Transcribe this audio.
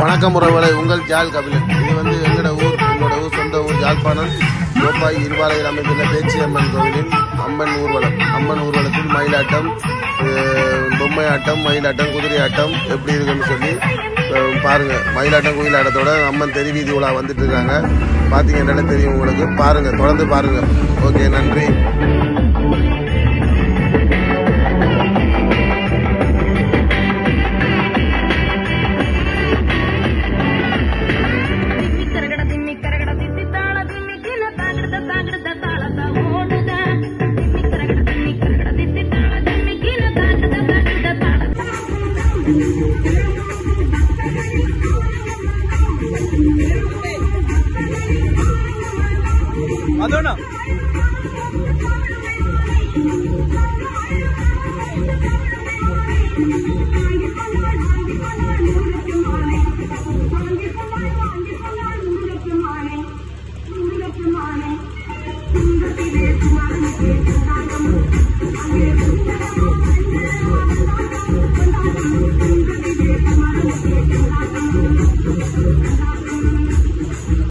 வணக்கம் உறவுகளை, உங்கள் ஜால் கபிலன். இது வந்து எங்களோட ஊர் சொந்த ஊர் யாழ்ப்பாணம் கோப்பாய் இருபாலையில் அமைந்துள்ள பேச்சி அம்மன் கோவிலின் அம்மன் ஊர்வலத்தில் மயிலாட்டம், பொம்மை ஆட்டம், மயிலாட்டம், குதிரை ஆட்டம் எப்படி இருக்குன்னு சொல்லி பாருங்க. மயிலாட்டம் குயிலாட்டத்தோட அம்மன் தெரு வீதி உலா வந்துட்டு இருக்காங்க. பார்த்தீங்கன்னா தெரியும் உங்களுக்கு. பாருங்க, தொடர்ந்து பாருங்க. ஓகே, நன்றி. Madonna.